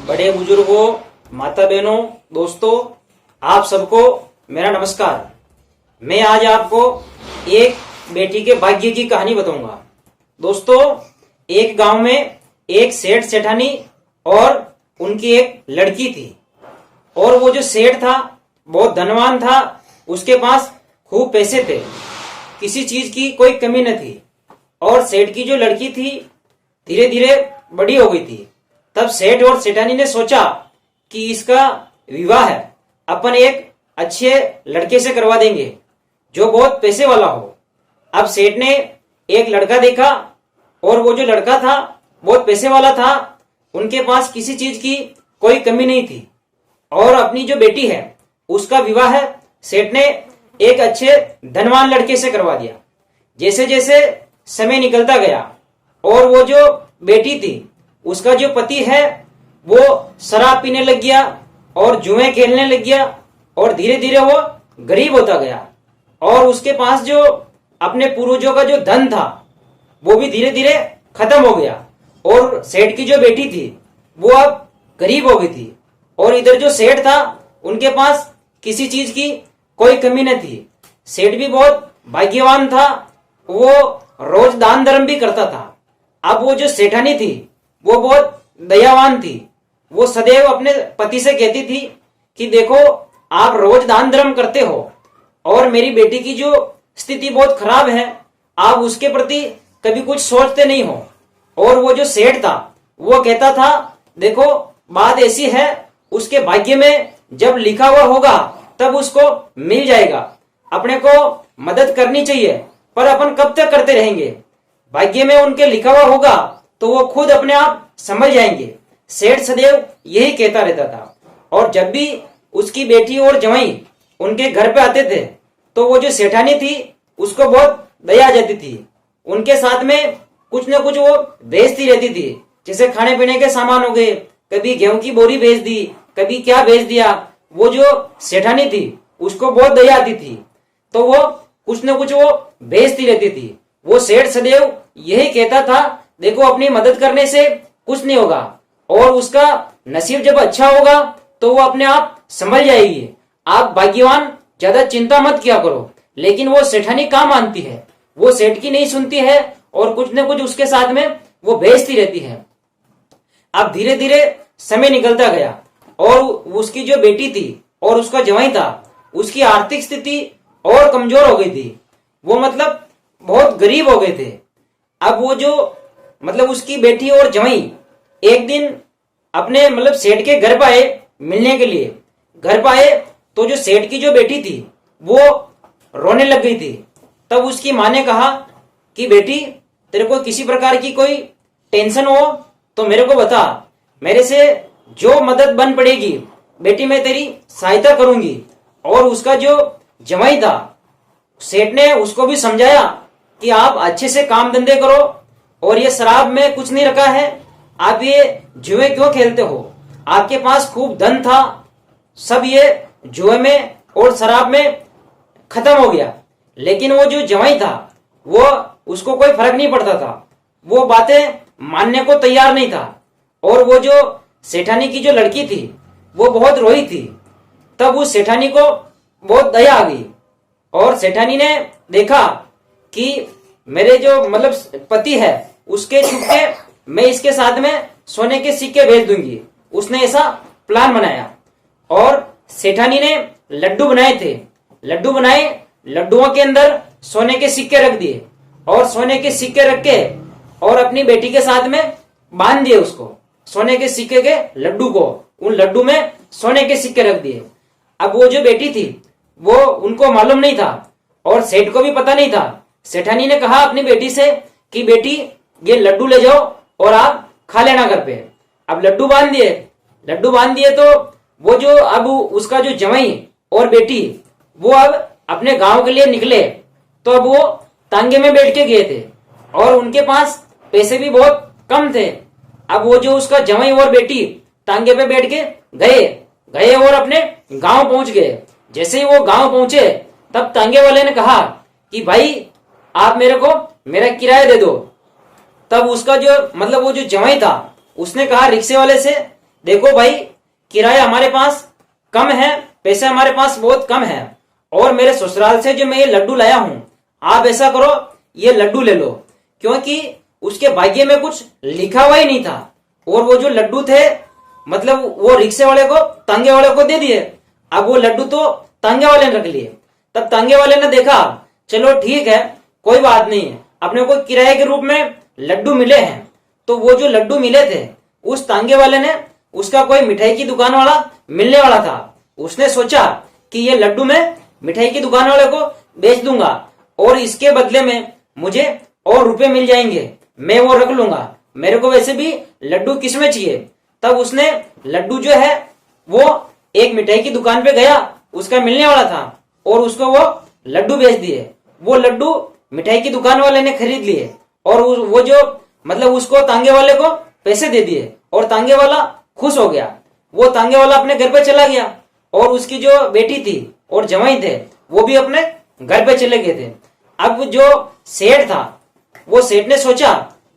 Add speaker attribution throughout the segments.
Speaker 1: बड़े बुजुर्गों, माता बहनों, दोस्तों, आप सबको मेरा नमस्कार। मैं आज आपको एक बेटी के भाग्य की कहानी बताऊंगा। दोस्तों, एक गांव में एक सेठ सेठानी और उनकी एक लड़की थी। और वो जो सेठ था बहुत धनवान था, उसके पास खूब पैसे थे, किसी चीज की कोई कमी न थी। और सेठ की जो लड़की थी धीरे धीरे बड़ी हो गई थी। तब सेठ और सेठानी ने सोचा कि इसका विवाह है अपन एक अच्छे लड़के से करवा देंगे जो बहुत पैसे वाला हो। अब सेठ ने एक लड़का देखा और वो जो लड़का था बहुत पैसे वाला था, उनके पास किसी चीज की कोई कमी नहीं थी। और अपनी जो बेटी है उसका विवाह सेठ ने एक अच्छे धनवान लड़के से करवा दिया। जैसे जैसे समय निकलता गया और वो जो बेटी थी उसका जो पति है वो शराब पीने लग गया और जुए खेलने लग गया और धीरे धीरे वो गरीब होता गया। और उसके पास जो अपने पूर्वजों का जो धन था वो भी धीरे धीरे खत्म हो गया। और सेठ की जो बेटी थी वो अब गरीब हो गई थी। और इधर जो सेठ था उनके पास किसी चीज की कोई कमी न थी। सेठ भी बहुत भाग्यवान था, वो रोज दान धर्म भी करता था। अब वो जो सेठानी थी वो बहुत दयावान थी। वो सदैव अपने पति से कहती थी कि देखो, आप रोज दान धर्म करते हो और मेरी बेटी की जो स्थिति बहुत खराब है, आप उसके प्रति कभी कुछ सोचते नहीं हो। और वो जो सेठ था वो कहता था, देखो बात ऐसी है, उसके भाग्य में जब लिखा हुआ होगा तब उसको मिल जाएगा। अपने को मदद करनी चाहिए, पर अपन कब तक करते रहेंगे? भाग्य में उनके लिखा हुआ होगा तो वो खुद अपने आप समझ जाएंगे। सेठ सदैव यही कहता रहता था। और जब भी उसकी बेटी और जवाई उनके घर पे आते थे तो वो जो सेठानी थी उसको बहुत दया आ जाती थी। उनके साथ में कुछ न कुछ वो भेजती रहती थी, जैसे खाने पीने के सामान हो गए, कभी गेहूं की बोरी भेज दी, कभी क्या भेज दिया। वो जो सेठानी थी उसको बहुत दया आती थी तो वो कुछ न कुछ वो भेजती रहती थी। वो सेठ सदैव यही कहता था, देखो अपनी मदद करने से कुछ नहीं होगा और उसका नसीब जब अच्छा होगा तो वो अपने आप संभल जाएगी। आप भाग्यवान, ज्यादा चिंता मत किया करो। लेकिन वो सेठानी कहाँ मानती है, वो सेठ की नहीं सुनती है और कुछ न कुछ उसके साथ में वो भेजती रहती है। अब धीरे धीरे समय निकलता गया और उसकी जो बेटी थी और उसका जवाई था उसकी आर्थिक स्थिति और कमजोर हो गई थी। वो मतलब बहुत गरीब हो गए थे। अब वो जो मतलब उसकी बेटी और जवाई एक दिन अपने मतलब सेठ के घर पे आए मिलने के लिए। घर पे आए तो जो सेठ की जो बेटी थी वो रोने लग गई थी। तब उसकी माँ ने कहा कि बेटी, तेरे को किसी प्रकार की कोई टेंशन हो तो मेरे को बता, मेरे से जो मदद बन पड़ेगी बेटी मैं तेरी सहायता करूंगी। और उसका जो जवाई था सेठ ने उसको भी समझाया कि आप अच्छे से काम धंधे करो और ये शराब में कुछ नहीं रखा है, आप ये जुए क्यों खेलते हो? आपके पास खूब धन था, सब ये जुए में और शराब में खत्म हो गया। लेकिन वो जो जवाई था वो उसको कोई फर्क नहीं पड़ता था, वो बातें मानने को तैयार नहीं था। और वो जो सेठानी की जो लड़की थी वो बहुत रोई थी। तब उस सेठानी को बहुत दया आ गई और सेठानी ने देखा कि मेरे जो मतलब पति है उसके छुपके मैं इसके साथ में सोने के सिक्के भेज दूंगी। उसने ऐसा प्लान बनाया और सेठानी ने लड्डू बनाए थे। लड्डू बनाए, लड्डुओं के अंदर सोने के सिक्के रख दिए और सोने के सिक्के रख के और अपनी बेटी के साथ में बांध दिए उसको, सोने के सिक्के के लड्डू को उन लड्डू में सोने के सिक्के रख दिए। अब वो जो बेटी थी वो उनको मालूम नहीं था और सेठ को भी पता नहीं था। सेठानी ने कहा अपनी बेटी से कि बेटी ये लड्डू ले जाओ और आप खा लेना घर पे। अब लड्डू बांध दिए। लड्डू बांध दिए तो वो जो अब उसका जो जवाई और बेटी वो अब अपने गांव के लिए निकले। तो अब वो तांगे में बैठ के गए थे और उनके पास पैसे भी बहुत कम थे। अब वो जो उसका जवाई और बेटी तांगे पे बैठ के गए और अपने गांव पहुंच गए। जैसे ही वो गांव पहुंचे तब तांगे वाले ने कहा कि भाई आप मेरे को मेरा किराया दे दो। तब उसका जो मतलब वो जो जवाई था उसने कहा रिक्शे वाले से देखो भाई, किराया हमारे पास कम है, पैसे हमारे पास बहुत कम है, और मेरे ससुराल से जो मैं ये लड्डू लाया हूं, आप ऐसा करो ये लड्डू ले लो, क्योंकि उसके भाग्य में कुछ लिखा हुआ ही नहीं था। और वो जो लड्डू थे, मतलब वो रिक्शे वाले को, तांगे वाले को दे दिए। अब वो लड्डू तो तांगे वाले ने रख लिए। तब तांगे वाले ने देखा, चलो ठीक है, कोई बात नहीं है, अपने को किराए के रूप में लड्डू मिले हैं। तो वो जो लड्डू मिले थे, उस तांगे वाले ने, उसका कोई मिठाई की दुकान वाला मिलने वाला था, उसने सोचा कि ये लड्डू मैं मिठाई की दुकान वाले को बेच दूंगा और इसके बदले में मुझे और रुपए मिल जाएंगे, मैं वो रख लूंगा, मेरे को वैसे भी लड्डू किसमें चाहिए। तब उसने लड्डू जो है वो एक मिठाई की दुकान पे गया, उसका मिलने वाला था, और उसको वो लड्डू बेच दिए। वो लड्डू मिठाई की दुकान वाले ने खरीद लिए और वो जो, मतलब उसको तांगे वाले को पैसे दे दिए, और तांगे वाला खुश हो गया। वो तांगे वाला अपने घर पे चला गया, और उसकी जो बेटी थी और जवाई थे वो भी अपने घर पे चले गए थे। अब जो सेठ था, वो सेठ ने सोचा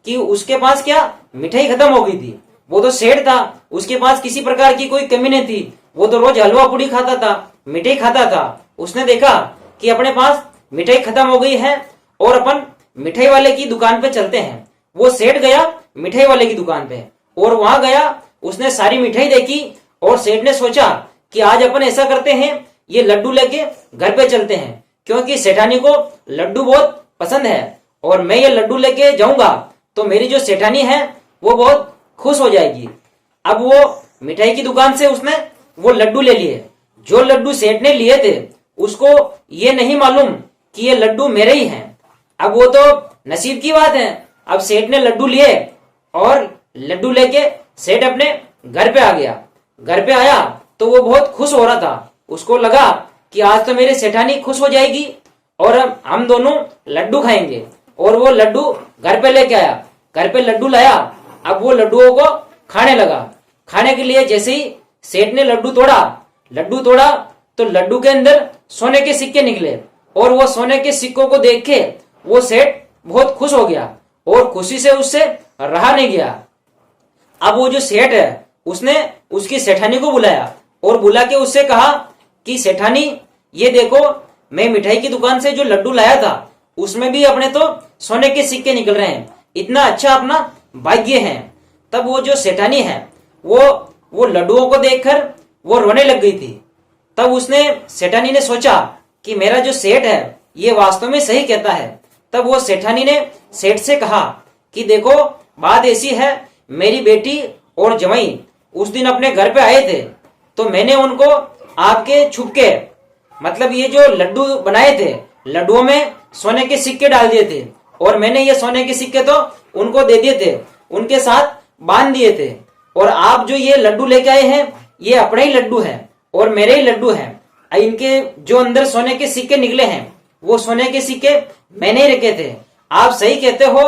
Speaker 1: कि उसके पास क्या मिठाई खत्म हो गई थी। वो तो सेठ था, उसके पास किसी प्रकार की कोई कमी नहीं थी, वो तो रोज हलवा पूड़ी खाता था, मिठाई खाता था। उसने देखा कि अपने पास मिठाई खत्म हो गई है और अपन मिठाई वाले की दुकान पे चलते हैं। वो सेठ गया मिठाई वाले की दुकान पे, और वहां गया, उसने सारी मिठाई देखी, और सेठ ने सोचा कि आज अपन ऐसा करते हैं, ये लड्डू लेके घर पे चलते हैं, क्योंकि सेठानी को लड्डू बहुत पसंद है, और मैं ये लड्डू लेके जाऊंगा तो मेरी जो सेठानी है वो बहुत खुश हो जाएगी। अब वो मिठाई की दुकान से उसने वो लड्डू ले लिए। जो लड्डू सेठ ने लिए थे, उसको ये नहीं मालूम कि ये लड्डू मेरे ही हैं। अब वो तो नसीब की बात है। अब सेठ ने लड्डू लिए, और लड्डू लेके सेठ अपने घर पे आ गया। घर पे आया तो वो बहुत खुश हो रहा था, उसको लगा कि आज तो मेरी सेठानी खुश हो जाएगी और हम दोनों लड्डू खाएंगे। और वो लड्डू घर पे लेके आया, घर पे लड्डू लाया। अब वो लड्डुओं को खाने लगा। खाने के लिए जैसे ही सेठ ने लड्डू तोड़ा तो लड्डू के अंदर सोने के सिक्के निकले, और वो सोने के सिक्कों को देख के वो सेठ बहुत खुश हो गया, और खुशी से उससे रहा नहीं गया। अब वो जो सेठ है, उसने उसकी सेठानी को बुलाया, और बुला के उससे कहा कि सेठानी, ये देखो, मैं मिठाई की दुकान से जो लड्डू लाया था उसमें भी अपने तो सोने के सिक्के निकल रहे हैं, इतना अच्छा अपना भाग्य है। तब वो जो सेठानी है वो लड्डुओं को देखकर वो रोने लग गई थी। तब सेठानी ने सोचा कि मेरा जो सेठ है ये वास्तव में सही कहता है। तब वो सेठानी ने सेठ से कहा कि देखो, बात ऐसी है, मेरी बेटी और जवाई उस दिन अपने घर पे आए थे, तो मैंने उनको आपके छुपके, मतलब ये जो लड्डू बनाए थे, लड्डुओं में सोने के सिक्के डाल दिए थे, और मैंने ये सोने के सिक्के तो उनको दे दिए थे, उनके साथ बांध दिए थे, और आप जो ये लड्डू लेके आए हैं ये अपने ही लड्डू हैं और मेरे ही लड्डू हैं। इनके जो अंदर सोने के सिक्के निकले हैं वो सोने के सिक्के मैंने ही रखे थे। आप सही कहते हो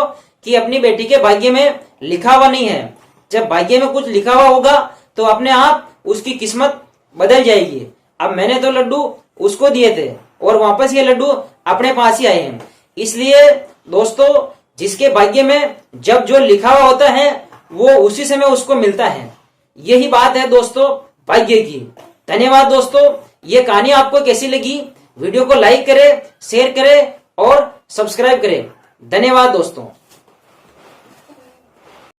Speaker 1: कि अपनी बेटी के भाग्य में लिखा हुआ नहीं है। जब भाग्य में कुछ लिखा हुआ होगा तो अपने आप उसकी किस्मत बदल जाएगी। अब मैंने तो लड्डू उसको दिए थे और वापस ये लड्डू अपने पास ही आए हैं। इसलिए दोस्तों, जिसके भाग्य में जब जो लिखा हुआ होता है वो उसी समय उसको मिलता है। यही बात है दोस्तों भाग्य की। धन्यवाद दोस्तों। ये कहानी आपको कैसी लगी? वीडियो को लाइक करें, शेयर करें और सब्सक्राइब करें। धन्यवाद दोस्तों।